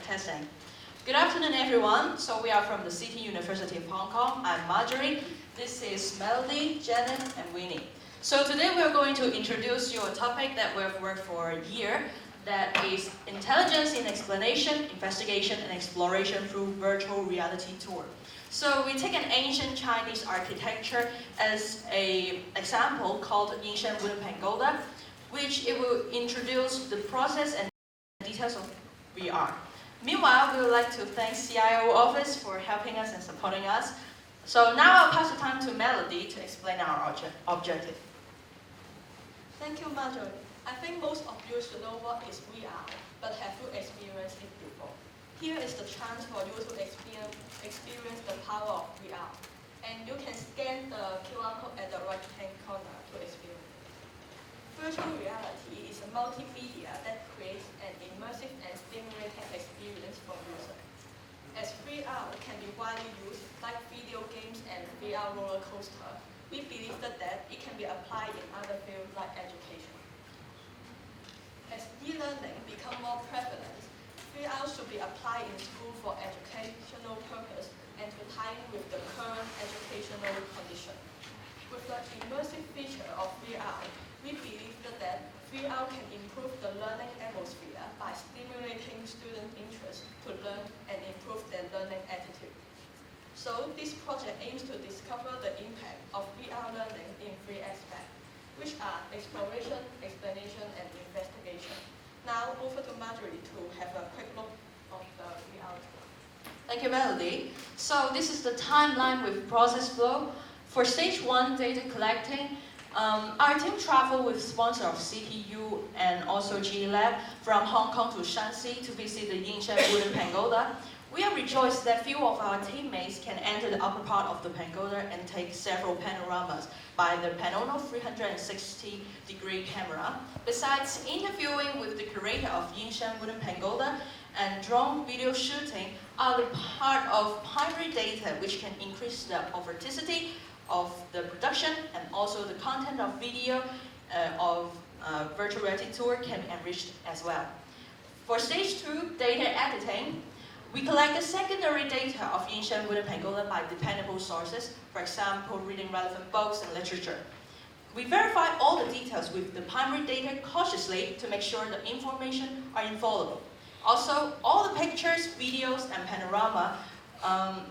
testing. Good afternoon, everyone. So we are from the City University of Hong Kong. I'm Marjorie. This is Melody, Janet, and Winnie. So today we are going to introduce you a topic that we've worked for a year, that is intelligence in explanation, investigation, and exploration through virtual reality tour. So we take an ancient Chinese architecture as an example called Yinshan Wooden Pagoda, which it will introduce the process and details of VR. Meanwhile, we would like to thank CIO office for helping us and supporting us. So now I'll pass the time to Melody to explain our objective. Thank you, Marjorie. I think most of you should know what is VR, but have you experienced it before? Here is the chance for you to experience the power of VR. And you can scan the QR code at the right-hand corner to experience it. Virtual reality is a multimedia that creates an immersive and stimulating experience for users. As VR can be widely used like video games and VR roller coaster, we believe that it can be applied in other fields like education. As e-learning becomes more prevalent, VR should be applied in school for educational purpose and to tie in with the current educational condition. With the immersive feature of VR, we believe that VR can improve the learning atmosphere by stimulating student interest to learn and improve their learning attitude. So this project aims to discover the impact of VR learning in three aspects, which are exploration, explanation, and investigation. Now over to Marjorie to have a quick look of the VR tour. Thank you, Melody. So this is the timeline with process flow. For stage 1 data collecting, our team traveled with sponsor of CTU and also G Lab from Hong Kong to Shanxi to visit the Yinshan Wooden Pagoda. We are rejoiced that few of our teammates can enter the upper part of the pagoda and take several panoramas by the Panono 360-degree camera. Besides interviewing with the curator of Yinshan Wooden Pagoda and drone video shooting are the part of primary data which can increase the authenticity of the production, and also the content of video of virtual reality tour can be enriched as well. For stage 2 data editing, we collect the secondary data of Yinshan Wooden Pagoda by dependable sources, for example, reading relevant books and literature. We verify all the details with the primary data cautiously to make sure the information are infallible. Also, all the pictures, videos, and panorama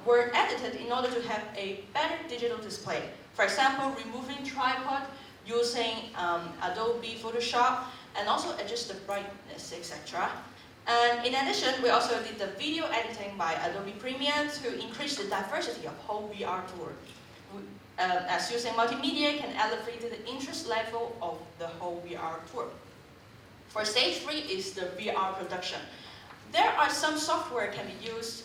were edited in order to have a better digital display. For example, removing tripod, using Adobe Photoshop, and also adjust the brightness, etc. And in addition, we also did the video editing by Adobe Premiere to increase the diversity of whole VR tour. As using multimedia can elevate the interest level of the whole VR tour. For stage 3 is the VR production. There are some software can be used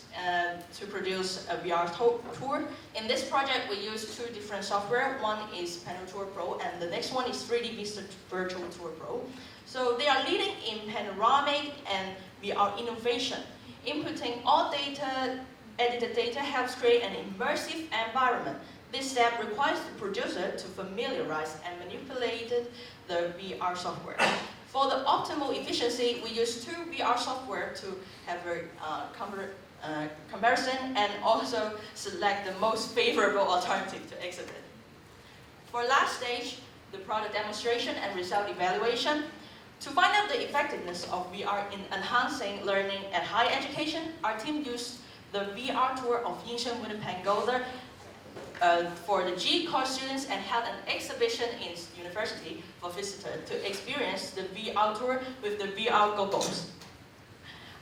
to produce a VR tour. In this project, we use 2 different software. One is Panotour Pro, and the next one is 3D Vista Virtual Tour Pro. So they are leading in panoramic and VR innovation. Inputting all data, edited data helps create an immersive environment. This step requires the producer to familiarize and manipulate the VR software. For the optimal efficiency, we use 2 VR software to have a comparison and also select the most favorable alternative to exhibit. For last stage, the product demonstration and result evaluation. To find out the effectiveness of VR in enhancing learning at higher education, our team used the VR tour of Yinshan Wooden Pagoda for the G course students and held an exhibition in university for visitors to experience the VR tour with the VR goggles.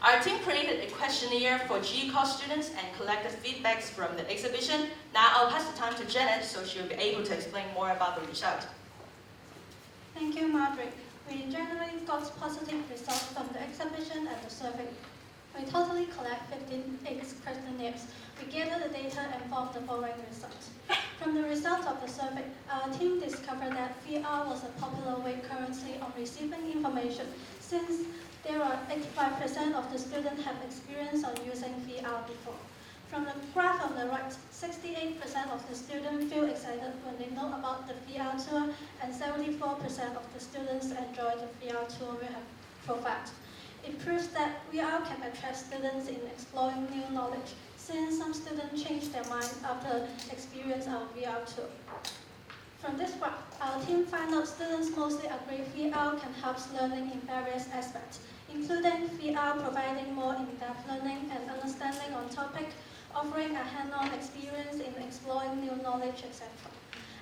Our team created a questionnaire for G course students and collected feedbacks from the exhibition. Now I'll pass the time to Janet so she'll be able to explain more about the result. Thank you, Marjorie. We generally got positive results from the exhibition and the survey. We totally collect 15 questionnaires. We gather the data and form the following results. From the results of the survey, our team discovered that VR was a popular way currently of receiving information, since there are 85% of the students have experience on using VR before. From the graph on the right, 68% of the students feel excited when they know about the VR tour, and 74% of the students enjoy the VR tour we have provided. It proves that VR can attract students in exploring new knowledge, since some students change their mind after experience our VR tour. From this work, our team found out students mostly agree VR can help learning in various aspects, including VR providing more in-depth learning and understanding on topic, offering a hands-on experience in exploring new knowledge, etc.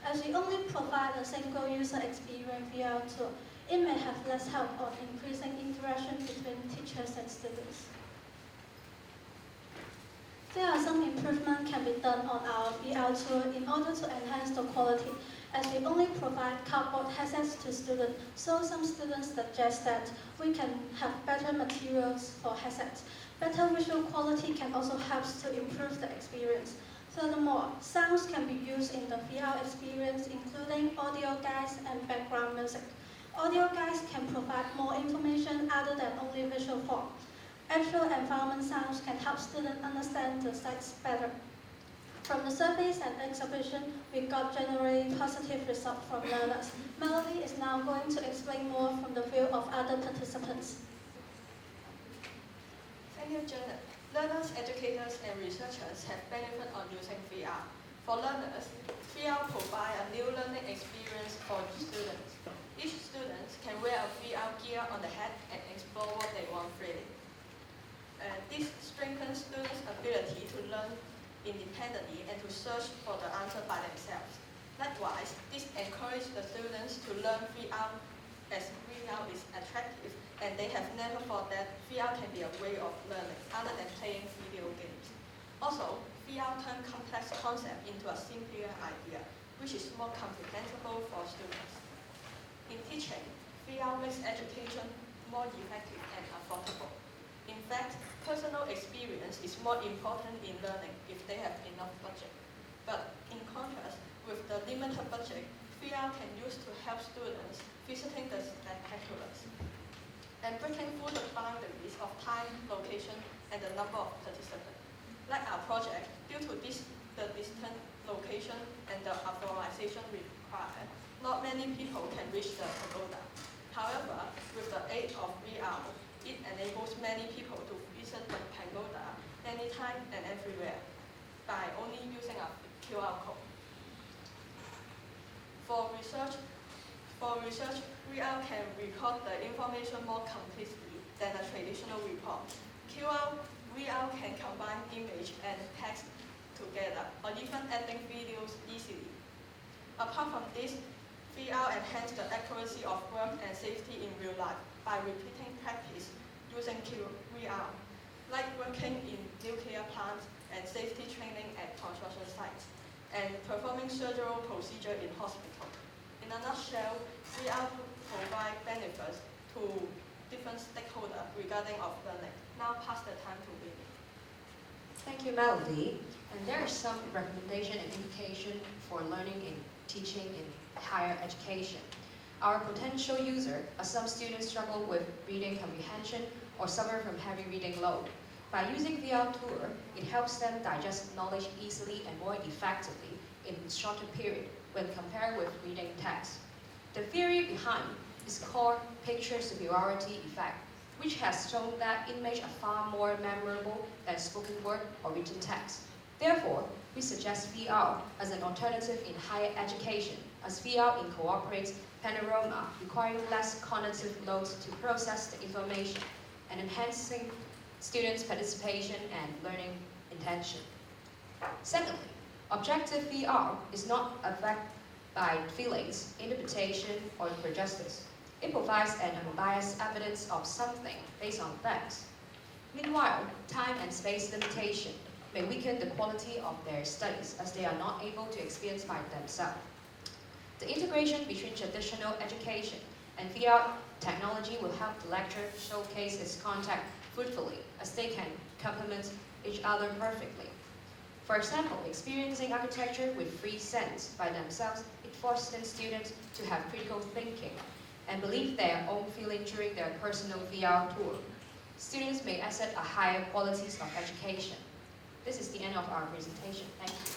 As we only provide a single user experience VR tool, it may have less help on increasing interaction between teachers and students. There are some improvements can be done on our VR tool in order to enhance the quality, as we only provide cardboard headsets to students, so some students suggest that we can have better materials for headsets. Better visual quality can also help to improve the experience. Furthermore, sounds can be used in the VR experience, including audio guides and background music. Audio guides can provide more information other than only visual form. Actual environment sounds can help students understand the sites better. From the surveys and exhibition, we got generally positive results from learners. Melody is now going to explain more from the view of other participants. Thank you, Janet. Learners, educators, and researchers have benefited on using VR. For learners, VR provides a new learning experience for students. Each student can wear a VR gear on the head and explore what they want freely. This strengthens students' ability to learn independently and to search for the answer by themselves. Likewise, this encourages the students to learn VR as VR is attractive, and they have never thought that VR can be a way of learning other than playing video games. Also, VR turns complex concepts into a simpler idea, which is more comprehensible for students. In teaching, VR makes education more effective and affordable. In fact, personal experience is more important in learning if they have enough budget. But in contrast, with the limited budget, VR can use to help students visiting the spectaculars and breaking through the boundaries of time, location, and the number of participants. Like our project, due to the distant location and the authorization required, not many people can reach the pagoda. However, with the aid of VR, it enables many people to visit the pagoda anytime and everywhere by only using a QR code. For research, VR can record the information more completely than a traditional report. VR can combine image and text together, or even editing videos easily. Apart from this, VR enhances the accuracy of work and safety in real life by repeating practice using VR, like working in nuclear plants and safety training at construction sites, and performing surgical procedure in hospital. In a nutshell, VR provide benefits to different stakeholders regarding of learning. Now pass the time to Winnie. Thank you, Melody. And there are some recommendation and implication for learning in teaching in higher education. Our potential user are some students struggle with reading comprehension or suffer from heavy reading load. By using VR tour, it helps them digest knowledge easily and more effectively in a shorter period when compared with reading text. The theory behind is called picture superiority effect, which has shown that images are far more memorable than spoken word or written text. Therefore, we suggest VR as an alternative in higher education, as VR incorporates panorama, requiring less cognitive loads to process the information and enhancing students' participation and learning intention. Secondly, objective VR is not affected by feelings, interpretation, or prejudice. It provides an unbiased evidence of something based on facts. Meanwhile, time and space limitation may weaken the quality of their studies as they are not able to experience by themselves. The integration between traditional education and VR technology will help the lecturer showcase its content fruitfully as they can complement each other perfectly. For example, experiencing architecture with free sense by themselves, it forces students to have critical thinking and believe their own feeling during their personal VR tour. Students may access a higher qualities of education. This is the end of our presentation. Thank you.